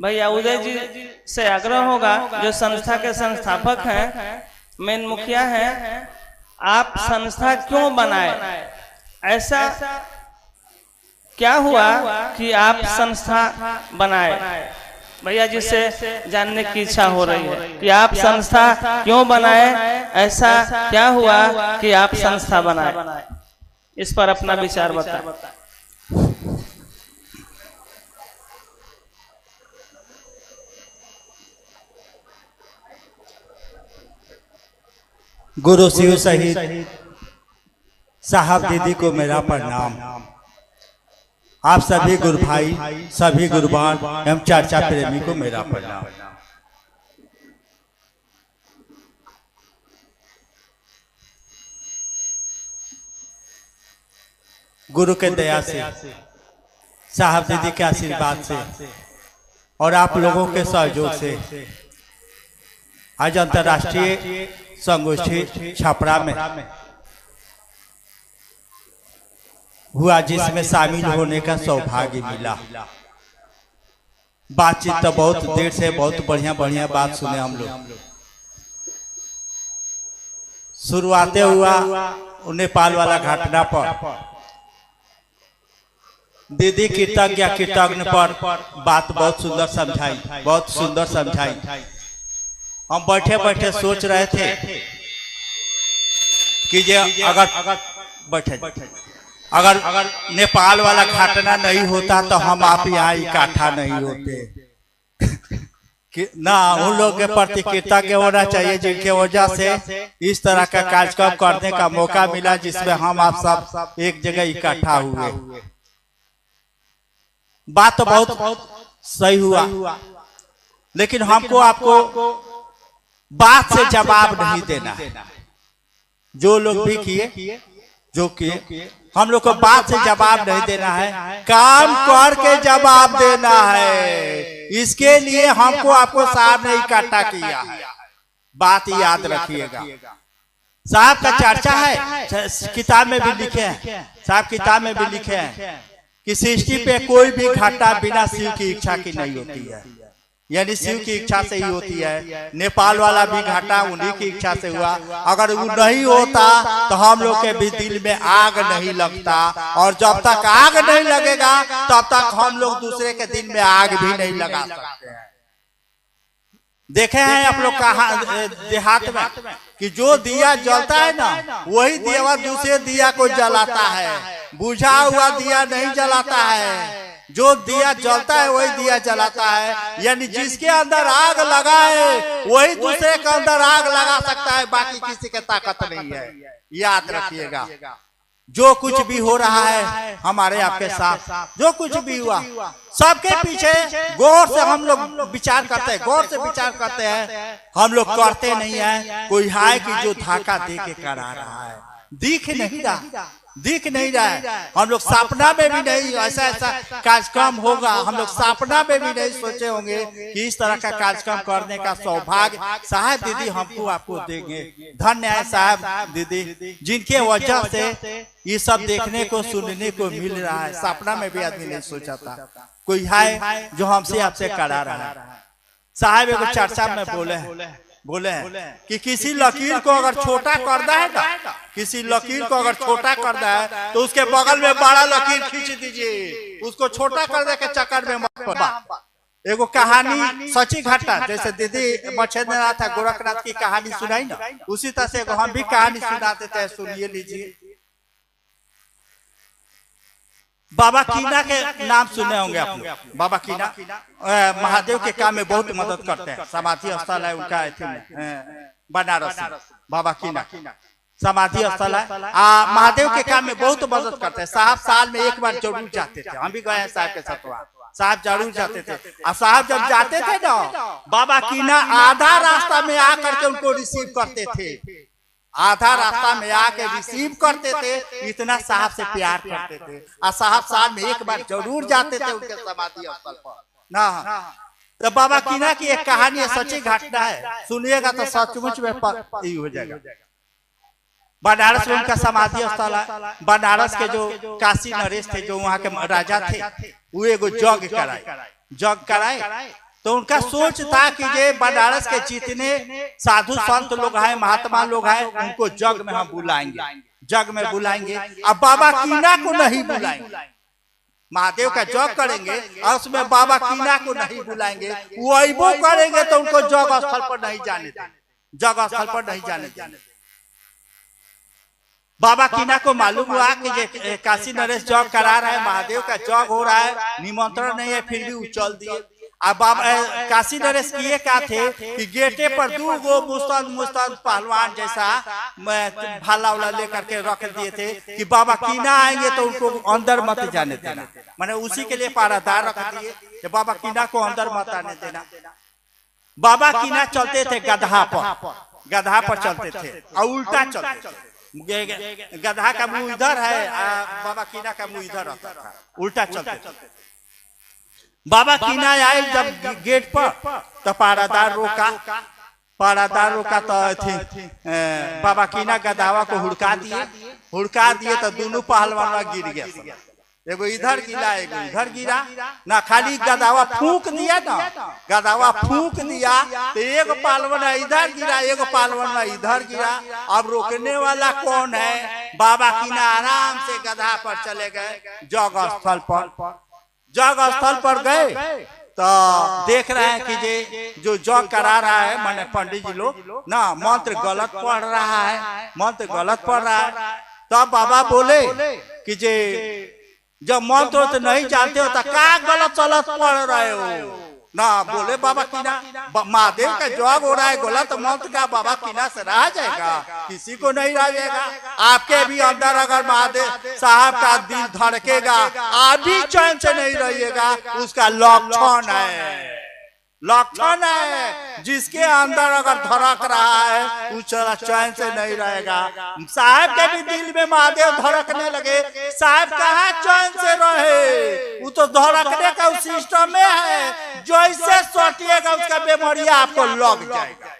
भैया उदय जी से आग्रह होगा, जो संस्था के संस्थापक हैं, मेन मुखिया हैं, आप संस्था क्यों बनाए? ऐसा क्या हुआ कि आप संस्था बनाए? भैया जी से जानने की इच्छा हो रही है कि आप संस्था क्यों बनाए, ऐसा क्या हुआ कि आप संस्था बनाए? इस पर अपना विचार बताएं। गुरु शिव सहित साहब दीदी को मेरा प्रणाम। आप सभी गुरु भाई, सभी गुरुवान एवं चर्चा प्रेमी को मेरा प्रणाम। गुरु के दया से, साहब दीदी के आशीर्वाद से और आप लोगों के सहयोग से आज अंतर्राष्ट्रीय संगोष्ठी छपरा में हुआ, जिसमें शामिल होने का सौभाग्य मिला। बातचीत तो बहुत देर से बहुत बढ़िया बढ़िया बात सुने हम लोग। शुरुआते हुआ नेपाल वाला घटना पर, दीदी कृतज्ञ पर बात बहुत सुंदर समझाई, बहुत सुंदर समझाई। हम बैठे बैठे सोच रहे थे कि जे अगर नेपाल वाला घटना नहीं होता तो हम आप यहाँ इकट्ठा नहीं होते कि ना। उन लोग के प्रति कृतज्ञ होना चाहिए जिनके वजह से इस तरह का कार्यक्रम करने का मौका मिला, जिसमें हम आप सब एक जगह इकट्ठा हुए। बात तो बहुत सही हुआ, लेकिन हमको आपको बात से जवाब नहीं देना है। जो लोग भी किए जो किए, हम लोग को बात से जवाब नहीं देना है, काम करके जवाब देना है। इसके लिए हमको आपको साहब ने इकट्ठा किया है। बात याद रखिएगा। साहब का चर्चा है, किताब में भी लिखे हैं, साहब किताब में भी लिखे हैं कि सृष्टि पे कोई भी घटना बिना शिव की इच्छा की नहीं होती है, यानी शिव की इच्छा से ही होती है। नेपाल वाला भी घाटा उन्हीं की इच्छा से हुआ। अगर वो नहीं होता तो हम लोग के भी दिल में आग नहीं लगता, और जब तक आग नहीं लगेगा तब तक हम लोग दूसरे के दिल में आग भी नहीं लगा सकते हैं। देखे हैं आप लोग कहा देहात में कि जो दिया जलता है ना, वही दिया दूसरे दिया को जलाता है, बुझा हुआ दिया नहीं जलाता है। जो दिया जलता है वही दिया जलाता है, यानी जिसके अंदर आग लगा है वही दूसरे के अंदर आग लगा सकता है, बाकी किसी के ताकत नहीं है। याद रखिएगा। जो कुछ भी हो रहा है हमारे आपके साथ, जो कुछ भी हुआ, सबके पीछे गौर से हम लोग विचार करते हैं, गौर से विचार करते हैं। हम लोग करते नहीं है। कोई है कि जो धाका दे के करा रहा है, दिख नहीं रहा है। हम लोग सपना में भी नहीं ऐसा कार्यक्रम होगा, हम लोग सपना में भी नहीं सोचे होंगे कि इस तरह का कार्यक्रम करने का सौभाग्य साहब दीदी हमको आपको देंगे। धन्य है साहब दीदी, जिनके वजह से ये सब देखने को सुनने को मिल रहा है। सपना में भी आदमी नहीं सोचा था कोई है जो हमसे आपसे करा रहा है। साहब एगो चर्चा में बोले हैं कि किसी लकीर को अगर छोटा करना है ना, किसी लकीर को अगर छोटा करना है तो उसके बगल में बड़ा लकीर खींच दीजिए, उसको छोटा करने के चक्कर में मत पड़ो। एगो कहानी सच्ची घटना, जैसे दीदी मच्छेंद्रनाथ गोरखनाथ की कहानी सुनाई ना, उसी तरह से हम भी कहानी सुना देते हैं, सुनिए लीजिए। बाबा कीना के नाम सुने होंगे आप लोग। बाबा कीना महादेव के काम में बहुत मदद करते हैं। समाधि स्थल है उनका बनारस, बाबा कीना समाधि स्थल है। महादेव के काम में बहुत मदद करते हैं। साहब साल में एक बार जरूर जाते थे, हम भी गए हैं साहब के साथ, साहब जरूर जाते थे। और साहब जब जाते थे ना, बाबा कीना आधा रास्ता में आकर के उनको रिसीव करते थे, आधा रास्ता में आके रिसीव करते थे। इतना साहब से प्यार करते थे। और साहब साल में एक बार जरूर जाते थे उनके समाधि स्थल पर ना। तो बाबा कीना की एक कहानी है, सच्ची घटना है, सुनिएगा तो सचमुच में यही हो जाएगा। बनारस में उनका समाधि स्थल है। बनारस के जो काशी नरेश थे, जो वहाँ के राजा थे, वो एगो जग कराए तो उनका सोच था कि ये बनारस के जितने साधु संत लोग हैं, महात्मा लोग हैं, उनको जग में हम बुलाएंगे, जग में बुलाएंगे। अब बाबा कीना को नहीं बुलाएंगे, महादेव का जग करेंगे और उसमें बाबा कीना को नहीं बुलाएंगे। वो करेंगे तो उनको जग स्थल पर नहीं जाने देंगे, जग स्थल पर नहीं जाने देंगे। बाबा कीना को मालूम हुआ कि काशी नरेश जग करा रहा है, महादेव का जग हो रहा है, निमंत्रण नहीं है, फिर भी उछल दिए। अब बाबा काशी नरेश किए क्या थे कि गेटे पर 2 गो मुस्तंद पहलवान जैसा भाला वाला लेकर के रख दिए थे कि बाबा कीना आएंगे तो उनको अंदर मत जाने देना। मैंने उसी के लिए पहरादार रख दिए कि बाबा कीना को अंदर मत आने देना। बाबा कीना चलते थे गधा पर चलते थे और उल्टा चलते थे। गधा का मुंह इधर है, बाबा कीना का मुंह इधर रहता था, उल्टा चलते। बाबा कीना आए जब गेट पर तो पहरादार रोका तो बाबा कीना गधावा को हुड़का दिए तो दोनों पहलवान गिर गया। एगो इधर गिरा एगो इधर गिरा ना, खाली गधावा फूंक दिया ना, गधावा फूंक दिया तो एक पहलवान इधर गिरा, एक पहलवान इधर गिरा। अब रोकने वाला कौन है? बाबा कीना आराम से गधा पर चले गए जग स्थल पर गए तो देख रहे हैं कि जो जग करा रहा है, माने पंडित जी लोग ना मंत्र गलत पढ़ रहा है। तब बाबा बोले कि जब मंत्र तो नहीं जानते हो तो क्या गलत पढ़ रहे हो ना। बोले बाबा कीना महादेव का जग हो रहा है, गलत मंत्र का बाबा कीना से रहा जाएगा? किसी को नहीं रह जाएगा। आपके भी अंदर अगर महादेव साहब का दिल धड़केगा, आप भी चैन से नहीं रहिएगा, उसका लक्षण है। जिसके अंदर अगर धड़क रहा है वो चैन से नहीं रहेगा। साहब के भी दिल में महादेव धड़कने लगे, साहब कहाँ चैन से रहे? वो तो धड़कने का सिस्टम में है, जैसे सटिएगा उसका बेमारिया आपको लग जाएगा।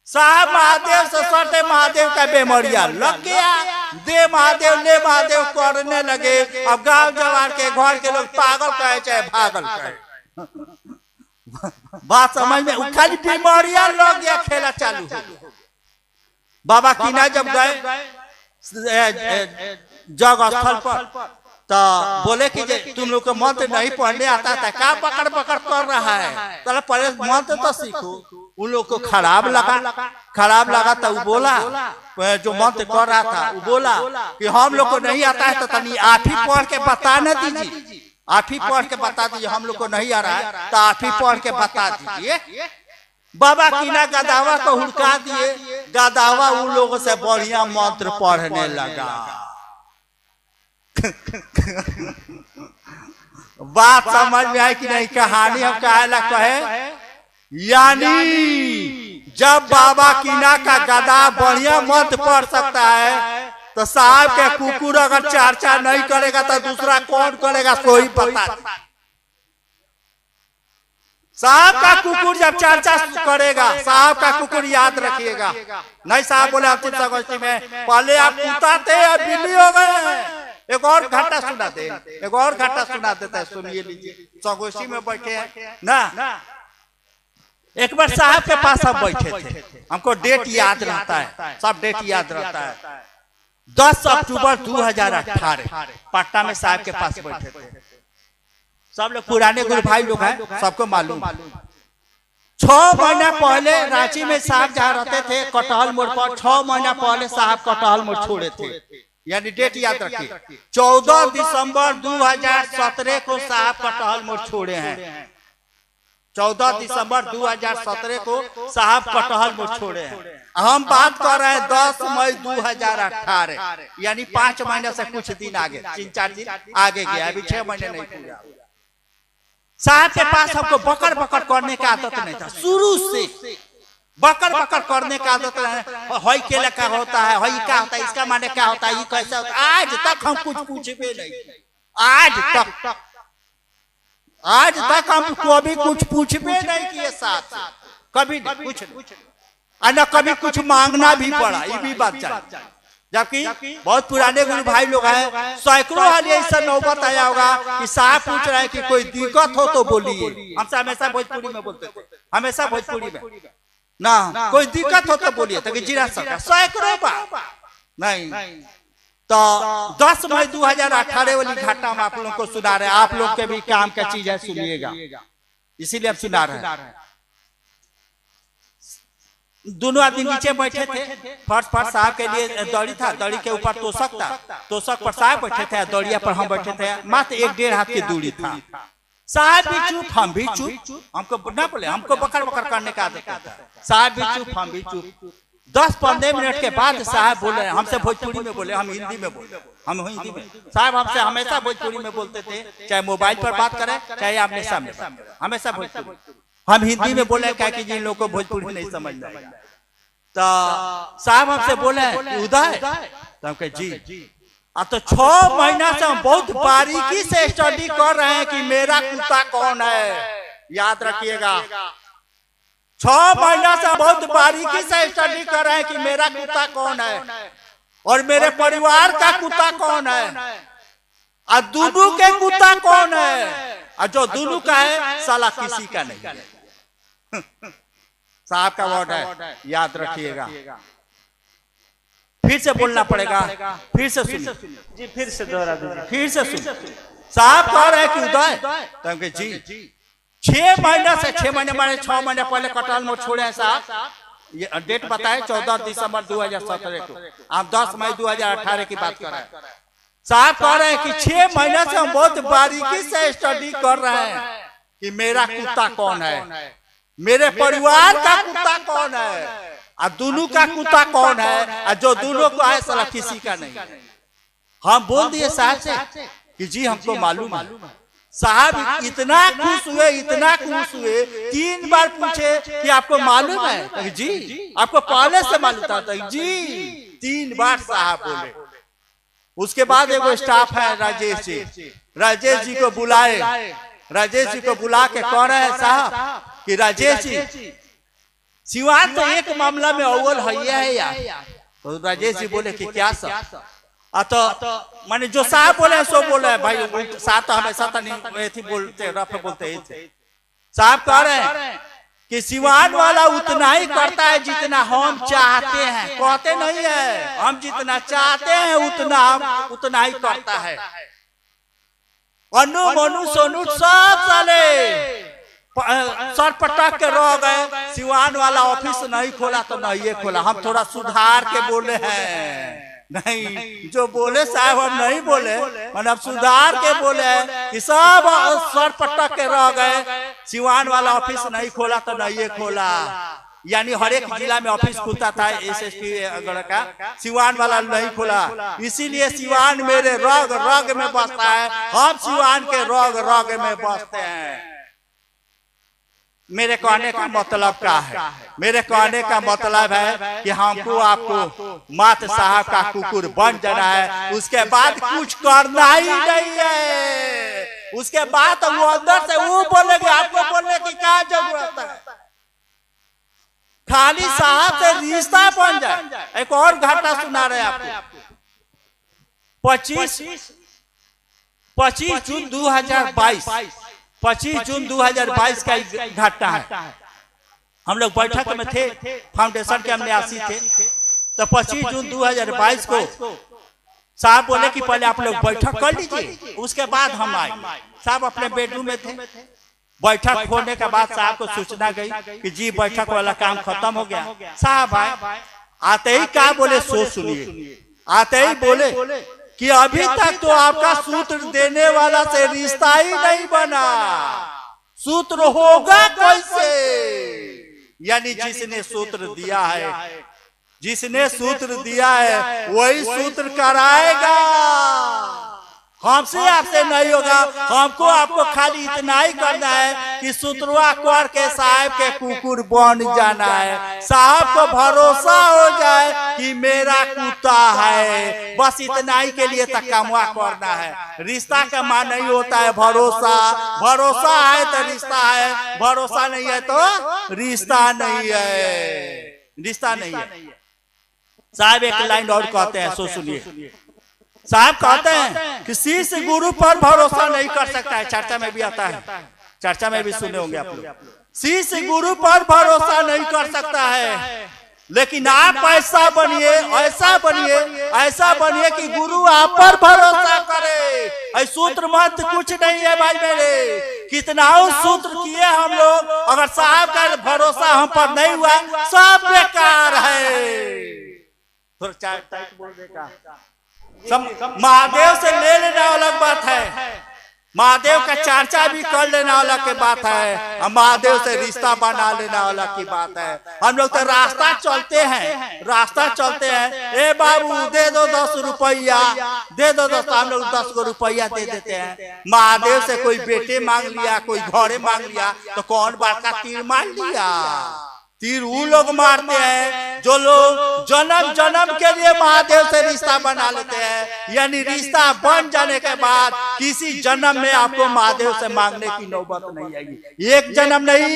साहब महादेव से सटे, महादेव का बेमारिया लग गया। दे महादेव ले महादेव करने लगे। अब गांव जवान के घर के लोग पागल कहे चाहे भागल कहे, बात समझ में, खाली बीमारियां लग गया, खेला चालू हो गया। बाबा कीना जब गए जग स्थल पर तो बोले कि तुम लोग को मंत्र नहीं पढ़ने आता था, क्या पकड़ कर रहा है? तो पहले मंत्र तो सीखो। उन लोग को खराब लगा तो वो बोला, जो मंत्र कर रहा था वो बोला कि हम लोग को नहीं आता है तो तनी आप ही पढ़ के बताने दीजिए, आप ही पढ़ के बता दीजिए, हम लोग को नहीं आ रहा है तो आप ही पढ़ के बता दीजिए। बाबा कीना गदावा को हुड़का दिए, गदावा उन लोगों से बढ़िया मंत्र पढ़ने लगा। बात समझ में आई कि नहीं? कहानी हम कहे यानी जब बाबा कीना का गदा बढ़िया मंत्र पढ़ सकता है तो साहब के कुकुर अगर चर्चा नहीं करेगा तो दूसरा कौन करेगा? कोई पता नहीं। साहब का कुकुर जब चर्चा करेगा, साहब का कुकुर याद रखिएगा। नहीं साहब बोले अंतिम संगोष्ठी में पहले आप कुत्ता थे अब बिल्ली हो गए। एक और घटना सुना देता है, सुनिए लीजिए। संगोष्ठी में बैठे हैं ना, एक बार साहब के पास हम बैठे थे, हमको डेट याद रहता है, सब डेट याद रहता है। 10 अक्टूबर 2018 पटना में साहब के पास बैठे थे। सब लोग पुराने गुरु भाई लोग हैं, सबको मालूम। 6 महीना पहले रांची में साहब जहाँ रहते थे कटहल मोड़ पर, 6 महीना पहले साहब कटहल मोड़ छोड़े थे। यानी डेट याद रखिए, 14 दिसंबर 2017 को साहब कटहल मोड़ छोड़े हैं। 14 दिसंबर 2017 को साहब कटहल मोड़ छोड़े हैं। हम बात कर रहे हैं 10 मई 2018, यानी 5 महीने से कुछ दिन आगे, 3-4 दिन आगे गया, अभी 6 महीने नहीं पूरा। साहब के पास हमको बकर करने का आदत नहीं था, शुरू से बकर करने का आदत है। हई केला क्या होता है, हई क्या होता है, इसका माने क्या होता है, ये कैसा होता है। आज तक हम कुछ पूछे नहीं, आज तक हम कभी कुछ पूछबे नहीं किए साथ, कभी कुछ न कभी कुछ मांगना भी पड़ा, ये भी बात चाहिए। जबकि बहुत पुराने गुरु भाई लोग हैं, सैकड़ों हाल ऐसा नौबत आया होगा कि साहब पूछ रहे हैं कि कोई दिक्कत हो तो बोलिए। हमसे हमेशा भोजपुरी में बोलते थे, हमेशा भोजपुरी में ना, कोई दिक्कत हो तो बोलिए। तो जिला सरकार सैकड़ों बार नहीं, तो 10 मई 2018 वाली घटना हम आप लोगों को सुना रहे हैं। आप लोग के भी काम का चीज है, सुनिएगा, इसीलिए हम सुना रहे हैं। दोनों आदमी नीचे बैठे थे, फर्स्ट साहब के लिए दौड़ी था, दौड़ी के ऊपर तोशक था, तोशक पर साहब बैठे थे, दौड़िया पर हम बैठे थे, मात्र 1-1.5 हाथ की दूरी था। साहब भी चुप, हम भी चुप, हमको ना बोले, हमको बकर बकर करने का आदत था। साहब भी चुप, हम भी चुप। 10-15 मिनट के बाद साहब बोले, हमसे भोजपुरी में बोले, हम हिंदी में बोले, हम हिंदी में। साहब हमसे हमेशा भोजपुरी में बोलते थे, चाहे मोबाइल पर बात करें चाहे आमने सामने, हमेशा भोजपुरी। हम हिंदी में बोले क्या कि जिन लोगों को भोजपुरी नहीं समझ में आएगा। तो साहब हमसे बोले उदय, तो हम कहे जी। तो 6 महीना से हम बहुत बारीकी से स्टडी कर रहे हैं कि मेरा कुत्ता कौन है। याद रखिएगा, 6 महीना से बहुत बारीकी से स्टडी कर रहे हैं कि मेरा कुत्ता कौन है और मेरे परिवार का कुत्ता कौन है और दुनू के कुत्ता कौन है, और जो दुनू का है साला किसी का नहीं है। साहब का वर्ड है, याद रखिएगा। फिर से बोलना पड़ेगा, फिर से सुनिए जी, फिर से दोहरा दीजिए, फिर से सुनिए। साहब कह रहे हैं कि उदय, तो जी 6 महीने से 6 महीने माने 6 महीने पहले कटहल मोड़ छोड़े हैं साहब। ये डेट बताए 14 दिसंबर 2017 को, आप 10 मई 2018 की बात कर रहे हैं। साहब कह रहे हैं कि 6 महीने से हम बहुत बारीकी से स्टडी कर रहे हैं कि मेरा कुत्ता कौन है, मेरे परिवार का कुत्ता कौन है और दोनों का कुत्ता कौन है, और जो दोनों को है साला किसी का नहीं है। हम बोल दिए साहब से कि जी हमको मालूम है। साहब इतना खुश हुए, इतना खुश हुए, 3 बार पूछे कि आपको मालूम है। जी आपको पहले से मालूम था। जी 3 बार साहब बोले। उसके बाद एगो स्टाफ है राजेश जी, राजेश जी को बुलाए, राजेश जी को बुला के कह रहे हैं साहब कि राजेश जी सिवान तो एक मामला में अव्वल है यार। तो राजेश जी बोले कि क्या सर? तो माने जो साहब बोले सो बोले भाई, साहब तो हमेशा तो नहीं बोलते, रफ बोलते ही थे। साहब कह रहे हैं कि सिवान वाला उतना ही करता है जितना हम चाहते हैं, कहते नहीं है हम जितना चाहते हैं उतना ही करता है। अनु मनु सोनू सब साले सर पटक के रह गए। सिवान वाला ऑफिस नहीं खोला तो नहीं खोला। हम थोड़ा सुधार के बोले हैं, नहीं जो बोले साहब हम नहीं बोले, मतलब सुधार के बोले हैं कि सब सर पटक के रह गए। सिवान वाला ऑफिस नहीं खोला तो नहीं खोला, यानी हर एक जिला में ऑफिस खुलता था एसएसपी अगड़ का, सिवान वाला नहीं खोला। इसीलिए सिवान मेरे रग रग में बसता है, हम सिवान के रग रग में बसते हैं। मेरे कहने का मतलब क्या है? मेरे कहने का मतलब है कि हमको आपको मात्र साहब का कुकुर बन जाना है, उसके बाद कुछ करना ही नहीं है। उसके बाद वो अंदर से वो बोलेंगे, आपको बोलने की क्या जरूरत है? खाली साहब से रिश्ता बन जाए। एक और घटना सुना रहे आपको। 25 जून 2022 25 जून 2022 का घटना है। हम लोग बैठक में थे, फाउंडेशन के हम न्यासी थे। तो 25 जून 2022 को साहब बोले कि पहले आप लोग बैठक कर लीजिए, उसके बाद हम आए। साहब अपने बेडरूम में थे। बैठक होने के बाद साहब को सूचना गई कि जी बैठक वाला काम खत्म हो गया। साहब आए, आते ही क्या बोले सो सुनिए। आते ही बोले कि अभी तक तो आपका सूत्र देने वाला से रिश्ता ही नहीं बना, सूत्र होगा कैसे? यानी जिसने सूत्र दिया है, जिसने सूत्र दिया है वही सूत्र कराएगा। हमसे आपसे नहीं होगा। हमको आपको खाली इतना ही करना है कि सूत्रवा कर के साहब के कुकुर बन जाना है। साहब को भरोसा हो जाए कि मेरा कुत्ता है, बस इतना ही के लिए तक कामवा करना है। रिश्ता का मान नहीं होता है भरोसा। भरोसा है तो रिश्ता है, भरोसा नहीं है तो रिश्ता नहीं है, रिश्ता नहीं है। साहब एक लाइन और कहते हैं, सो सुनिए। साहब कहते हैं कि शिष्य गुरु पर भरोसा नहीं कर सकता है। चर्चा में भी आता है, चर्चा में भी सुने होंगे आप लोग। शिष्य गुरु पर भरोसा नहीं कर सकता है, लेकिन आप ऐसा बनिए, ऐसा बनिए, ऐसा बनिए कि गुरु आप पर भरोसा करे। सूत्र मत कुछ नहीं है भाई मेरे, कितना सूत्र किए हम लोग, अगर साहब का भरोसा हम पर नहीं हुआ सब बेकार है। थोड़ा टाइट बोल देगा। महादेव से ले लेना अलग बात है, महादेव का चर्चा भी कर लेना अलग की बात है, और महादेव से रिश्ता बना लेना अलग की बात है। हम लोग तो रास्ता चलते हैं, रास्ता चलते हैं, ए बाबू दे दो 10 रुपया, दे दो 10, हम लोग 10 को रुपया दे देते हैं। महादेव से कोई बेटे मांग लिया, कोई घोड़े मांग लिया, तो कौन बात का तीर मार लिया। तीर वो लोग मारते हैं जो लोग जन्म जन्म के लिए महादेव से रिश्ता बना लेते हैं, यानी रिश्ता बन जाने के बाद किसी जन्म में आपको महादेव से मांगने की नौबत नहीं आएगी। एक जन्म नहीं,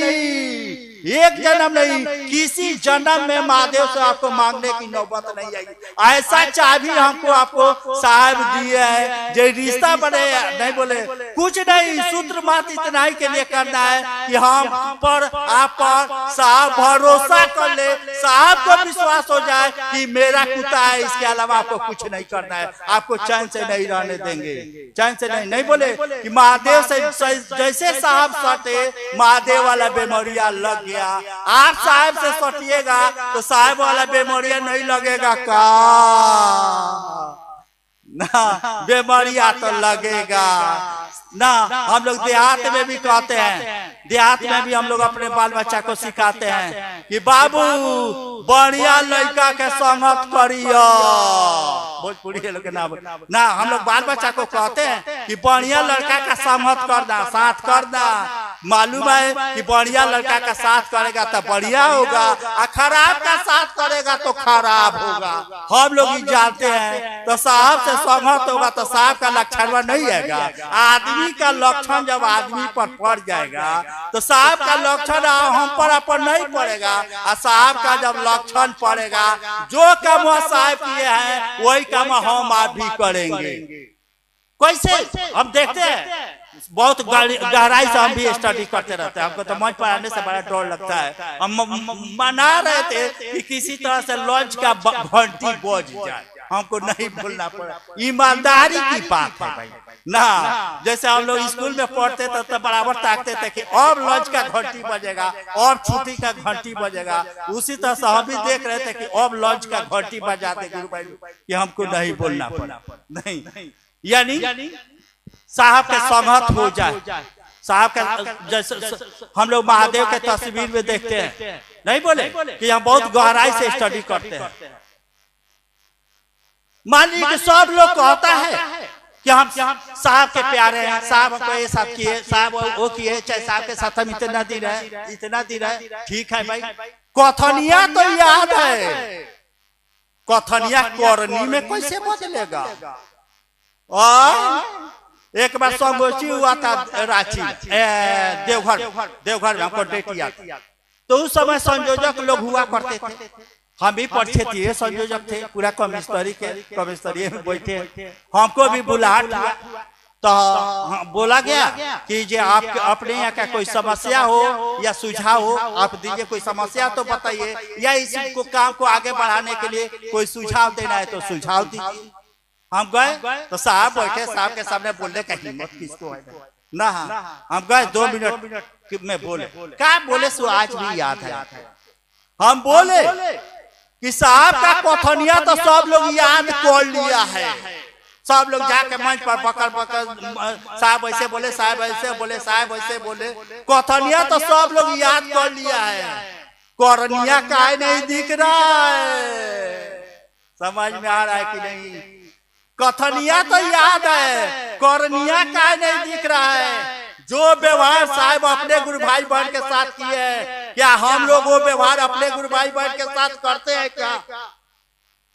एक जन्म नहीं, किसी जन्म में महादेव से आपको मांगने की नौबत नहीं आएगी। ऐसा चाबी हमको आपको साहब दिए है, जो रिश्ता बने नहीं बोले कुछ नहीं, सूत्र मात्र इतना ही के लिए करना है कि हम पर आप पर साहब भरोसा कर ले, साहब को विश्वास हो जाए कि मेरा कुत्ता है, इसके अलावा आपको कुछ नहीं करना है। आपको चैन से नहीं रहने देंगे, चैन से नहीं बोले कि महादेव से जैसे साहब सटे महादेव वाला बेमरिया लग गया, आप साहब से सटिएगा तो साहब वाला बेमरिया नहीं लगेगा का ना, बेमरिया तो लगेगा ना। हम लोग देहात में भी कहते हैं, देहात में भी हम लोग अपने बाल बच्चा को सिखाते हैं कि बाबू बढ़िया लड़का के संगत करियो। भोजपुरी लोग के ना हम लोग बाल बच्चा को कहते हैं कि बढ़िया लड़का का संगत करना, साथ करना। मालूम है कि बढ़िया लड़का का साथ करेगा तो बढ़िया होगा, और खराब का साथ करेगा तो खराब होगा। हम लोग ही जानते हैं, तो साहब से संगत होगा तो साहब का लक्षण नहीं है। आदमी का लक्षण जब आदमी पर पड़ जाएगा तो साहब का लक्षण हम पर नहीं पड़ेगा, और साहब का जब लक्षण पड़ेगा, जो काम साहब किए हैं वही काम हम आप भी करेंगे। कैसे हम देखते हैं, बहुत गहराई से हम भी स्टडी करते रहते हैं। हमको तो मंच पर आने से बड़ा डर लगता है। हम मना रहे थे कि किसी तरह से लॉन्च का घंटी बज जाए, हमको नहीं बोलना पड़ा। ईमानदारी की बात है भाई ना। जैसे हम लोग स्कूल में पढ़ते थे तो बराबर ताकते थे कि अब लंच का घंटी बजेगा, अब छुट्टी का घंटी बजेगा। उसी तरह से हम भी देख रहे थे कि अब लंच का घंटी बजाते गुरु भाई कि हमको नहीं बोलना पड़ा। नहीं, यानी साहब के संगत हो जाए। साहब का जैसे हम लोग महादेव के तस्वीर में देखते हैं, नहीं बोले कि हम बहुत गहराई से स्टडी करते हैं। मान लीजिए सब लोग कहता है कि हम साहब के प्यारे हैं, साहब हमको ये सब किए, साहब वो किए, चाहे साहब के साथ हम इतना दिन रहे, ठीक है भाई। कथनिया तो याद है, कथनिया करनी में कैसे बदलेगा। एक बार संगोष्ठी हुआ था रांची देवघर में, हमको डेट याद, तो उस समय संयोजक लोग हुआ करते थे। हम भी परीक्षित संयोजक थे, पूरा कमिश्नरी में बैठे, हमको भी बुलाहट हुआ। तो बोला गया कि जे आपके अपने यहाँ का कोई समस्या हो या सुझाव हो आप दीजिए, कोई समस्या तो बताइए, या इसको काम को आगे बढ़ाने के लिए कोई सुझाव देना है तो सुझाव दीजिए। हम गए तो साहब बैठे, साहब के सामने बोलने का हिम्मत किसको है ना। हम गए 2 मिनट में बोले, क्या बोले सो आज भी याद है। हम बोले कि साहब का कथनिया तो सब लोग याद कर लिया है। सब लोग जाके मंच पर पकड़ साहब ऐसे बोले, साहब ऐसे बोले, साहब ऐसे बोले, कथनिया तो सब लोग याद कर लिया है, करनिया का नहीं दिख रहा है। समझ में आ रहा है कि नहीं। कथनिया तो याद है, करनिया का नहीं दिख रहा है। जो व्यवहार साहब अपने गुरु भाई बहन के साथ किए हैं, क्या हम लोग वो व्यवहार अपने गुरु भाई बहन के साथ करते हैं क्या?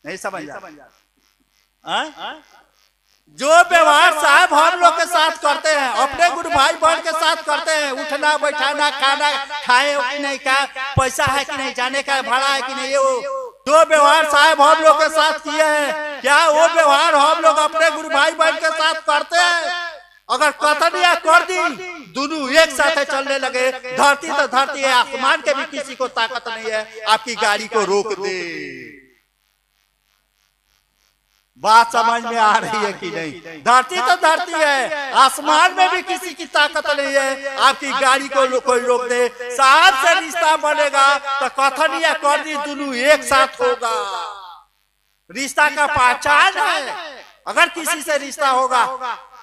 नहीं समझ जो व्यवहार साहब हम लोग के साथ करते हैं, अपने गुरु भाई बहन के साथ करते हैं, उठना बैठाना, खाना खाए कि नहीं, क्या पैसा है कि नहीं, जाने का भाड़ा है कि नहीं, ये वो जो व्यवहार साहब हम लोग के साथ किए हैं, क्या वो व्यवहार हम लोग अपने गुरु भाई बहन के साथ करते हैं? अगर कथन या कर दी, दोनों एक साथ चलने लगे, धरती तो धरती है, आसमान के भी किसी को ताकत नहीं है आपकी गाड़ी को रोक दे। बात समझ में आ रही है कि नहीं? धरती तो धरती है, आसमान में भी किसी की ताकत नहीं है आपकी गाड़ी को कोई रोक दे। साहब से रिश्ता बनेगा तो कथन या कर दी, दोनों एक साथ होगा। रिश्ता का पहचान है। अगर किसी से रिश्ता होगा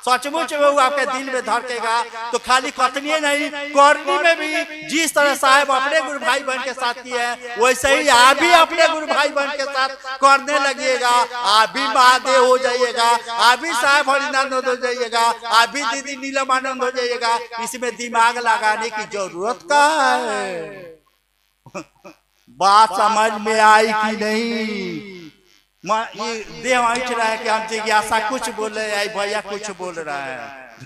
सचमुच में वो आपके दिल में धड़केगा, तो खाली कथनी नहीं, करनी में भी जिस तरह साहब अपने गुरु भाई बहन के साथ किए हैं, वैसे ही आप भी अपने गुरु भाई बहन के साथ करने लगिएगा। आप भी महादेव हो जाइएगा, आप भी साहब हरिनानंद हो जाइएगा, आप भी दीदी नीलमानंद हो जाइएगा। इसमें दिमाग लगाने की जरूरत का है। बात समझ में आई कि नहीं? देह ऐठ रहा है कि हम जिज्ञासा कुछ बोल रहे हैं, भैया कुछ बोल रहा है।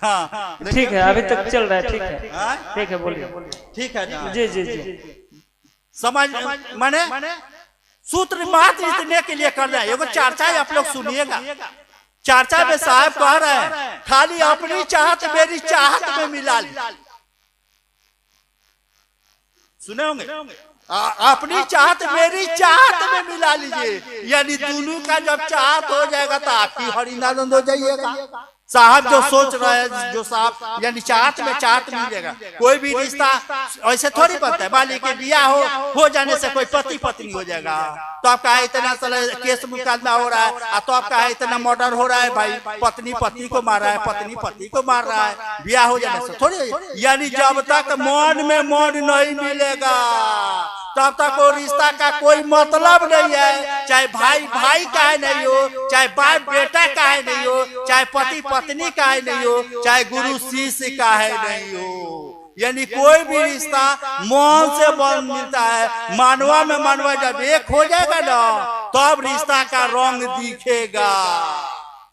हाँ ठीक है, अभी तक चल रहा है। ठीक है, ठीक है, बोलिए। ठीक है ना? जी जी जी, समझ माने सूत्र मात्र इतने के लिए कर रहा है। एगो चर्चा आप लोग सुनिएगा। चर्चा में साहब कह रहे हैं खाली अपनी चाहत मेरी चाहत में मिला ली। सुने होंगे, अपनी चाहत मेरी चाहत में मिला लीजिए। यानी दोनों का जब चाहत हो जाएगा तो आपकी हरिनानंद हो जाइएगा। साहब जो सोच रहे हैं, जो साहब यानी चाहत में चाहत मिलेगा। कोई भी रिश्ता ऐसे थोड़ी बनता है, मालिक के बियाह हो जाने से कोई पति पत्नी हो जाएगा। तो आपका इतना केस मुकदमा हो रहा है, तो आपका इतना मर्डर हो रहा है, भाई पत्नी पति को मार रहा है, पत्नी पति को मार रहा है, ब्याह हो जाने से थोड़ी। यानी जब तक मन में मन नहीं मिलेगा तब तक वो रिश्ता का कोई मतलब नहीं है। चाहे भाई भाई का है नहीं हो, चाहे बाप बेटा का है नहीं हो, चाहे पति पत्नी का है नहीं हो, चाहे गुरु शिष्य का है नहीं हो। यानी कोई भी रिश्ता मन से बन मिलता है। मानवा में मानवा जब एक हो जाएगा ना, तब रिश्ता का रंग दिखेगा।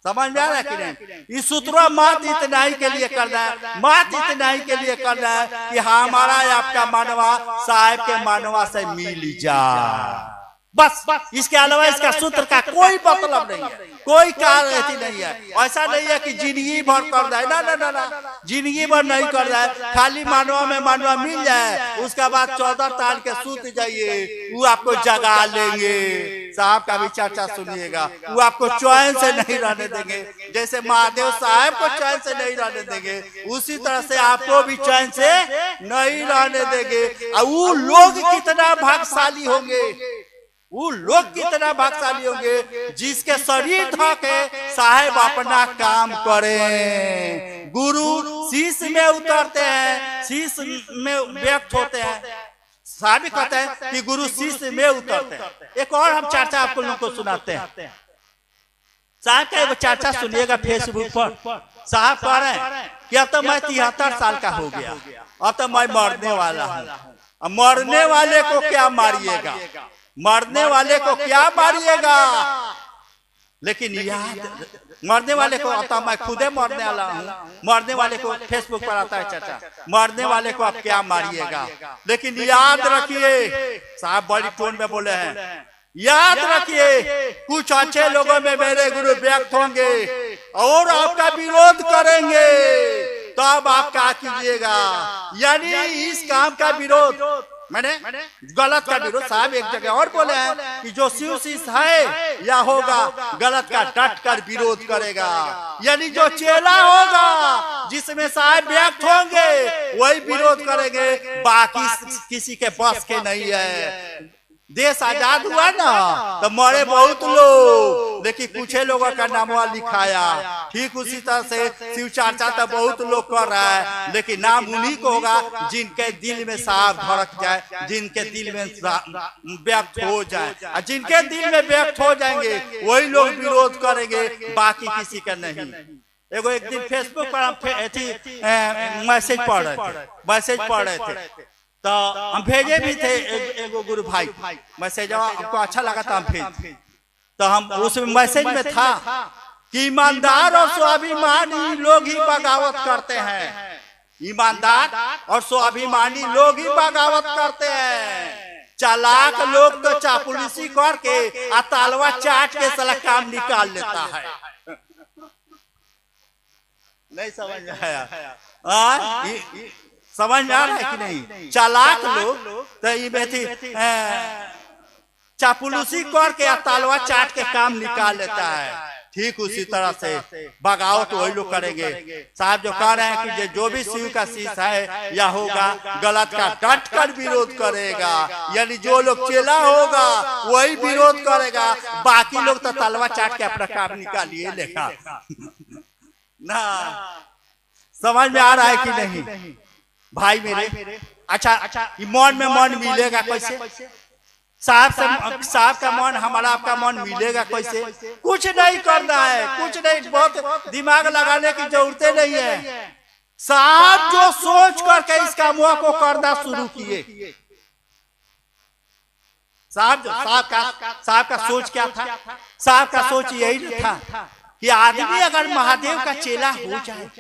समझ में आ रहा है कि नहीं? इस सूत्र मात्र इतना ही के लिए करना है, मात्र इतना ही के लिए करना है कि हमारा आपका मानवा साहब के मानवा से मिल जाए। बस इसके अलावा इसका सूत्र का कोई मतलब नहीं है, कोई कार्य नहीं है। ऐसा नहीं है कि जिंदगी भर कर रहा है, ना ना ना ना, जिंदगी भर नहीं कर रहा है। खाली मानवा में मानवा मिल जाए, उसके बाद 14 ताल के सूत जाइए, वो आपको जगा लेंगे। साहब का भी चर्चा सुनिएगा, वो आपको चैन से नहीं रहने देंगे। जैसे महादेव साहब को चैन से नहीं रहने देंगे, उसी तरह से आपको भी चैन से नहीं रहने देंगे। और वो लोग कितना भाग्यशाली होंगे, वो लोग कितना भाग्यशाली होंगे जिसके शरीर धोके साहेब अपना काम करें। गुरु शीश में उतरते हैं, शीश में व्यक्त होते हैं। साहब कहते हैं कि गुरु शीश में उतरते हैं। एक और हम चर्चा आपको लोगों को सुनाते हैं। साहब का एक चर्चा सुनिएगा फेसबुक पर। साहब कह रहे हैं कि अब तो मैं 73 साल का हो गया, अब तो मैं मरने वाला हूँ। मरने वाले को क्या मारिएगा, मरने वाले को क्या मारिएगा। लेकिन याद, मरने वाले को आता, मैं खुदे मरने वाला हूँ, मरने वाले को फेसबुक पर आता है चर्चा, मरने वाले को आप क्या मारिएगा। लेकिन याद रखिए, साहब बड़ी टोन में बोले हैं, याद रखिए कुछ अच्छे लोगों में मेरे गुरु व्यक्त होंगे और आपका विरोध करेंगे, तब आप क्या कीजिएगा। यानी इस काम का विरोध मैंने गलत का विरोध। साहब एक जगह और बोले हैं कि जो शिव शिष्य है या होगा, गलत का डट कर विरोध करेगा। यानी जो चेला होगा, जिसमें साहब व्यक्त होंगे, वही विरोध करेंगे, बाकी किसी के बस के नहीं है। देश आजाद हुआ ना तो मरे बहुत लोग, लेकिन कुछ लोगों का नामवा लिखाया। ठीक उसी तरह से शिव चर्चा तो बहुत लोग कर रहा है, लेकिन नाम उन्हीं को होगा जिनके दिल में साफ धड़क जाए, जिनके दिल में व्यक्त हो जाए। और जिनके दिल में व्यक्त हो जाएंगे वही लोग विरोध करेंगे, बाकी किसी का नहीं। एक दिन फेसबुक पर हम मैसेज पढ़ रहे थे, तो हम भेजे भी थे एगो गुरु भाई मैसेज, हमको अच्छा लगा था, हम भेज। तो हम उस मैसेज में था कि ईमानदार और स्वाभिमानी लोग ही बगावत करते हैं, ईमानदार और स्वाभिमानी लोग ही बगावत करते हैं। चालाक लोग तो चापुलिसी करके आ तालवा चाट के साला काम निकाल लेता है। नहीं समझ में आया? समझ में आ रहा है कि नहीं? चालाक लोग तो ये चापुलिसी करके आ तालवा चाट के काम निकाल लेता है। ठीक उसी तरह से बगावत वही लोग करेंगे। साहब जो कह रहे हैं कि जो भी शिव का शीश है या होगा गलत का डट कर विरोध करेगा, यानी जो लोग चेला होगा वही विरोध करेगा, बाकी लोग तो तलवा चाट के अपना काम निकालिए लेगा ना। समझ में आ रहा है कि नहीं भाई मेरे? अच्छा, मन में मन मिलेगा कैसे? साहब का मन हमारा आपका मन मिलेगा कैसे? कुछ नहीं करना है, कुछ नहीं, बहुत दिमाग लगाने की जरूरत नहीं है। साहब जो सोच करके इस कामों को करना शुरू किए, साहब का सोच क्या था? साहब का सोच यही था कि आदमी अगर महादेव का चेला हो जाए,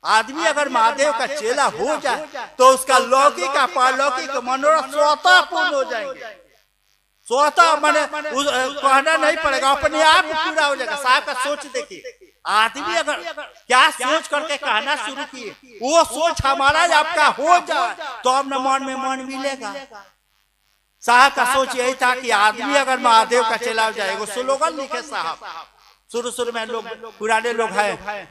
आदमी अगर महादेव का चेला हो जाए तो उसका लौकिक पारलौकिक मनोरथ स्वतः पूर्ण हो जाएंगे। स्वतः मैंने कहना नहीं पड़ेगा, अपने आप पूरा हो जाएगा। साहब का सोच देखिए, आदमी अगर क्या सोच करके कहना शुरू किए, वो सोच हमारा आपका हो जाए तो अब न मन में मन मिलेगा। साहब का सोच यही था कि आदमी अगर महादेव का चेला हो जाए। वो स्लोगन लिखे साहब शुरू में, लोग पुराने लोग हैं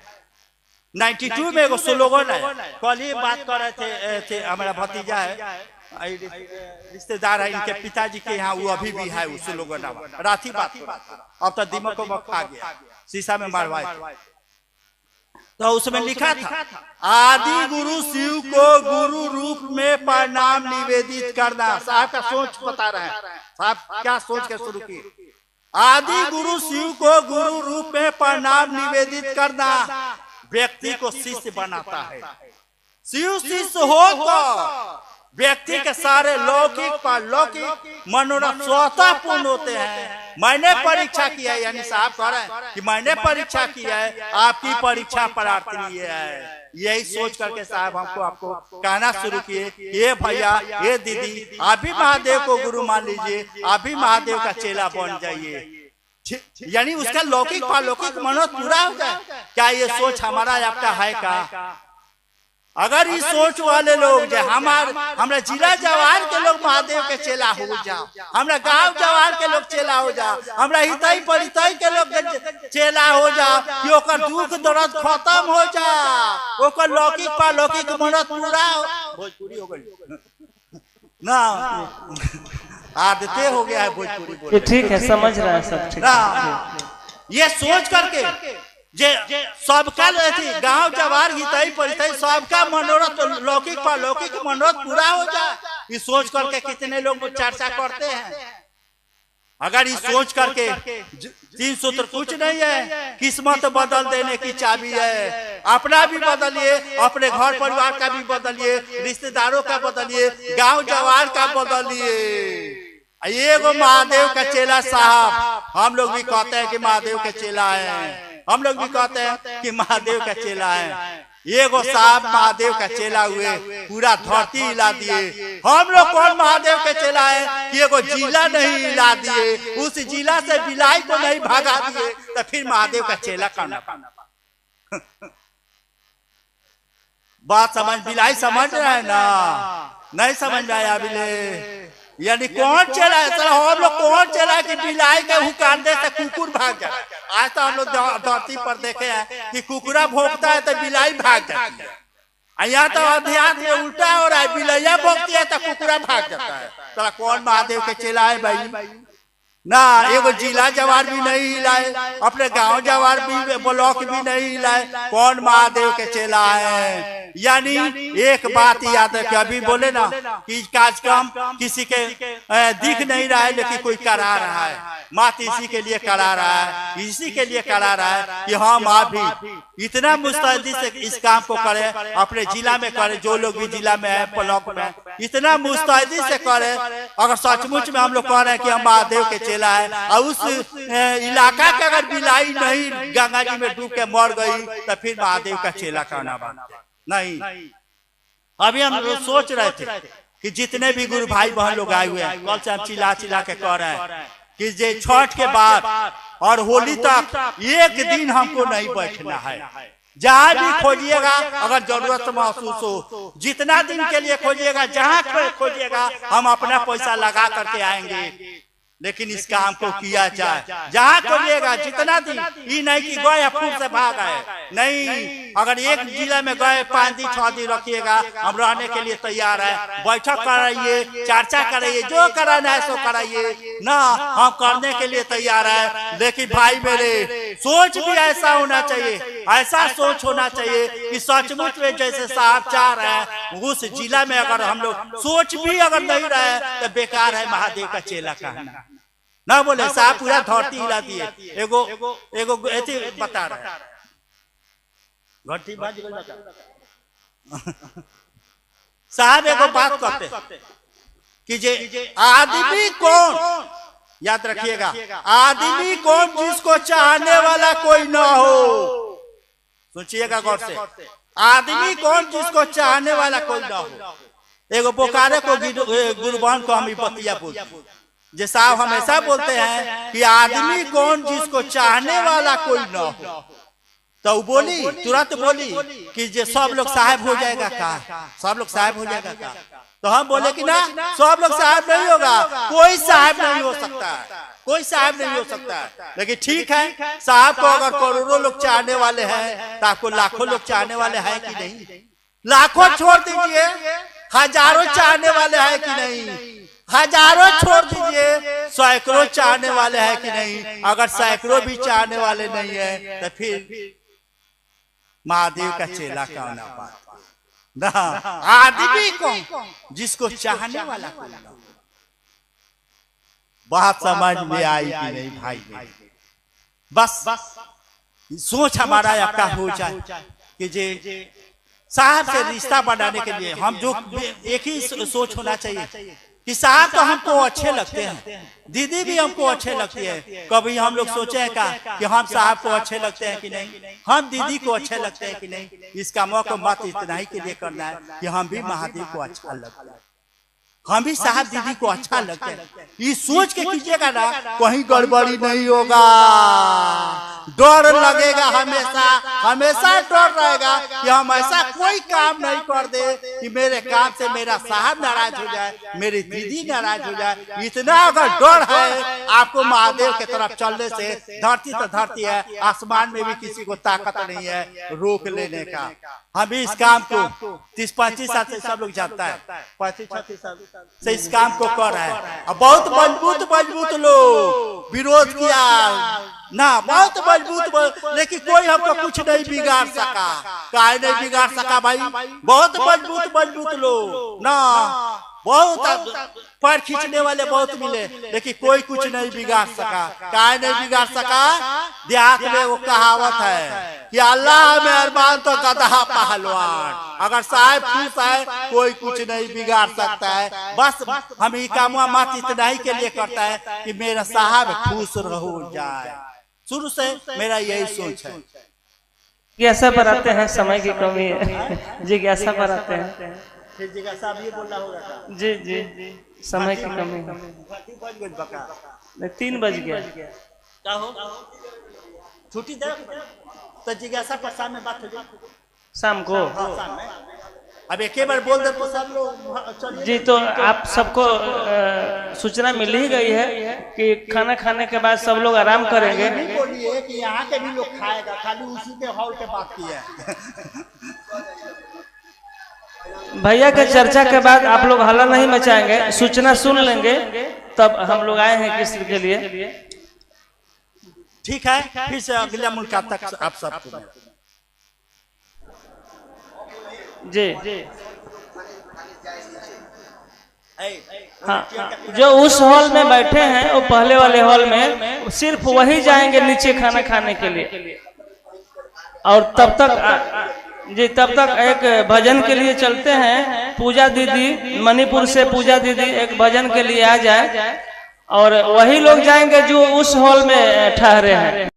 92 में एगो स्लोगन है। कल ही बात कर रहे थे हमारा भतीजा है, रिश्तेदार है इनके पिताजी के यहाँ, वो अभी भी है उस लोगों ने राथी बात अब तो दिमाग को खा गया, शीशा में मारवाए। तो उसमें लिखा था आदि गुरु शिव को गुरु रूप में प्रणाम निवेदित करना। साहब का सोच बता रहे हैं, साहब क्या सोच के शुरू किए? आदि गुरु शिव को गुरु रूप में प्रणाम निवेदित करना व्यक्ति को शिष्य बनाता है। शिव शिष्य हो तो व्यक्ति के सारे लौकिक पारलौकिक मनोरथ स्वतः पूर्ण होते हैं। मैंने परीक्षा किया है, यानी साहब कह रहे हैं कि मैंने परीक्षा किया है, आपकी परीक्षा प्रार्थनीय है। यही सोच करके साहब आपको कहना शुरू किए, ये भैया ये दीदी आप भी महादेव को गुरु मान लीजिए, आप भी महादेव का चेला बन जाइए, यानी उसका लौकिक पारलौकिक मनोरथ पूरा हो जाए। क्या ये सोच हमारा आपका है का? अगर इस सोच वाले लोग जो हमारा जिला जवार के लोग महादेव के चेला हो जाओ, हमारा गांव जवार के लोग चेला हो जाओ, हमारा हितई परितई के लोग चेला हो जाओ, कि ओकर दुख दर्द खत्म हो जाओ, ओकर लौकिक पारलौकिक मनोरथ पूरा हो। भोजपुरी हो गई ना, आदतें हो गया है भोजपुरी बोलने। ठीक है, समझ रहा है सब ठीक। ये सोच करके जे सबका गांव जवार हितई परितई सबका मनोरथ लौकिक पारलौकिक मनोरथ पूरा हो जाए, ये सोच करके कितने लोग चर्चा करते हैं। अगर ये सोच करके 3 सूत्र कुछ नहीं है, किस्मत बदल देने की चाबी है। अपना भी बदलिए, अपने घर परिवार का भी बदलिए, रिश्तेदारों का बदलिए, गांव जवार का बदलिए। ये वो महादेव का चेला साहब, हम लोग भी कहते हैं कि महादेव के चेला है, हम लोग भी कहते हैं कि महादेव का चेला है। ये गो साहब महादेव का चेला हुए, पूरा धरती हिला दिए। हम लोग कौन महादेव के चेला है कि एगो जिला नहीं हिला दिए, उस जिला से बिलाई को नहीं भागा दिए, तो फिर महादेव का चेला करना पाना। बात समझ, बिलाई समझ रहे है ना? नहीं समझ में आया बिले? यानी कौन चला है सर? हम लोग कौन चला कि बिलाई के हुकांडे से कुकुर भाग जाए? आज तो हम लोग धरती पर देखे हैं कि कुकुरा भोंकता है तो बिलाई भाग जाती है। यहाँ तो अध्यात्म में उल्टा हो रहा है, बिलैया भोंकती है तो कुकुरा भाग जाता है। तो कौन महादेव के चेला है भाई? ना एगो जिला जवार भी नहीं हिलाए, अपने गांव जवार भी ब्लॉक भी नहीं हिलाए, कौन महादेव के चेला है? यानी एक बात याद रखे, अभी बोले ना कि कार्यक्रम किसी के दिख नहीं रहा है लेकिन कोई करा रहा है, मात इसी के लिए करा रहा है, इसी के लिए करा रहा है कि हम आप भी इतना मुस्तैदी से इस काम को करें, अपने जिला में करें, जो लोग भी जिला में है ब्लॉक में इतना मुस्तैदी से करें। अगर सचमुच में हम लोग कह रहे हैं कि हम महादेव के चेला है और उस इलाका के अगर बिलाई नहीं गंगा जी में डूब के मर गई तो फिर महादेव का चेला कहना बनता नहीं। अभी हम लोग सोच रहे थे कि जितने भी गुरु भाई बहन लोग आए हुए हैं, कल से हम चिल्ला चिल्ला के कह रहे हैं कि जे छठ के बाद और होली तक एक दिन हमको नहीं बैठना है। जहाँ भी खोजिएगा, अगर जरूरत महसूस हो, जितना दिन के लिए खोजिएगा, जहाँ खोजिएगा, हम अपना पैसा लगा करके आएंगे, लेकिन इस काम को किया जाए। जहाँ खोजिएगा जितना दिन, ये नहीं कि गए फूल से भाग आए, नहीं। अगर एक जिले में गए 5 दिन 6 दिन रखिएगा, हम रहने के लिए तैयार है। बैठक कराइए, चर्चा कराइए, जो कराना है सो कराइए ना, हम करने के लिए तैयार है। लेकिन भाई मेरे, सोच भी ऐसा होना चाहिए, ऐसा सोच होना चाहिए कि सचमुच में जैसे साहब चाह रहे हैं उस जिला में अगर हम लोग सोच भी अगर नहीं रहे तो बेकार है महादेव का चेला कहना। ना बोले साहब पूरा धरती हिला दिए। एगो ऐसे बता रहे साहब, एगो बात करते कि जे आदमी कौन, याद रखिएगा, आदमी कौन जिसको चाहने वाला कोई ना हो। सोचिएगा गौर से, आदमी कौन जिसको चाहने वाला कोई ना हो। एगो बोकारे को गुरुबान को हम बतिया बोलते, जे साहब हमेशा बोलते हैं कि आदमी कौन जिसको चाहने वाला कोई ना हो। तो बोली, तुरंत बोली कि जे सब लोग साहब हो जाएगा का, सब लोग साहब हो जाएगा का। तो हम बोले कि ना, सब लोग साहब नहीं होगा, कोई साहब नहीं हो सकता, कोई साहब नहीं हो सकता। लेकिन ठीक है, साहब को अगर करोड़ों लोग चाहने वाले हैं तो आपको लाखों लोग चाहने वाले हैं कि नहीं? लाखों छोड़ दीजिए, हजारों चाहने वाले हैं कि नहीं? हजारों छोड़ दीजिए, सैकड़ों चाहने वाले हैं कि नहीं? अगर सैकड़ों भी चाहने वाले नहीं है तो फिर महादेव का चेला कौन ना। आदमी को जिसको चाहने वाला कोई ना। बात समझ में आई कि नहीं भाई? बस सोच हमारा आपका हो जाए कि जे साहब से रिश्ता बनाने के लिए हम जो एक ही सोच होना चाहिए कि साहब तो हमको अच्छे लगते हैं, दीदी भी हमको अच्छे लगती है। कभी हम लोग सोचे हैं का कि हम साहब को अच्छे लगते हैं कि नहीं, हम दीदी को अच्छे लगते हैं कि नहीं? इसका मौका मत इतना ही के लिए करना है कि हम भी महादेव को अच्छा लगता है, हम भी साहब दीदी को अच्छा लगता है। ये सोच के कीजिएगा ना, कहीं गड़बड़ी नहीं होगा। डर लगेगा, हमेशा हमेशा डर रहेगा कि हम ऐसा कोई काम नहीं कर दे कि मेरे काम से मेरा साहब नाराज हो जाए, मेरी दीदी नाराज हो जाए। इतना अगर डर है आपको महादेव की तरफ चलने से, धरती तो धरती है, आसमान में भी किसी को ताकत नहीं है रोक लेने का। हम भी इस काम को 30-35 साल से सब लोग जानता है, 35-36 साल से इस काम को कर रहा है। अब बहुत मजबूत लोग विरोध किया ना, बहुत मजबूत, लेकिन कोई हमको कुछ नहीं बिगाड़ सका। काहे नहीं बिगाड़ सका भाई? बहुत मजबूत लोग ना, बहुत पैर खींचने वाले बहुत मिले, लेकिन कोई कुछ नहीं बिगाड़ सका। काहे नहीं बिगाड़ सका? देहात में वो कहावत है कि अल्लाह मेहरबान तो गधा पहलवान। अगर साहब खुश है कोई कुछ नहीं बिगाड़ सकता है। बस हम ये काम मत इतना ही के लिए करता है कि मेरा साहब खुश रहो जाए। शुरू से मेरा यही सोच है। जिज्ञासा पर आते हैं, समय की कमी है, जिज्ञासा पर आते हैं। फिर जिज्ञासा भी बोलना होगा जी जी, समय की कमी। 3 बज गया, छुट्टी दे तो जिज्ञासा पर शाम में बात हो जाए, शाम को। शाम में अब एक बार बोल दे तो सब लोग जी। तो आप सबको सूचना मिल ही गई है कि खाना खाने के बाद सब लोग आराम करेंगे। बोलिए कि यहाँ के भी लोग खाएगा, खाली उसी के हॉल के बात की है। भैया के चर्चा के बाद आप लोग हल्ला नहीं मचाएंगे, सूचना सुन लेंगे, तब हम लोग आए हैं किसी के लिए। ठीक है, फिर से अगला मुलाकात तक आप सबको जी। हाँ, जो उस हॉल में बैठे हैं वो पहले वाले हॉल में सिर्फ वही जाएंगे नीचे खाना खाने के लिए। और तब तक एक भजन के लिए चलते हैं। पूजा दीदी मणिपुर से, पूजा दीदी एक भजन के लिए आ जाए, और वही लोग जाएंगे जो उस हॉल में ठहरे हैं।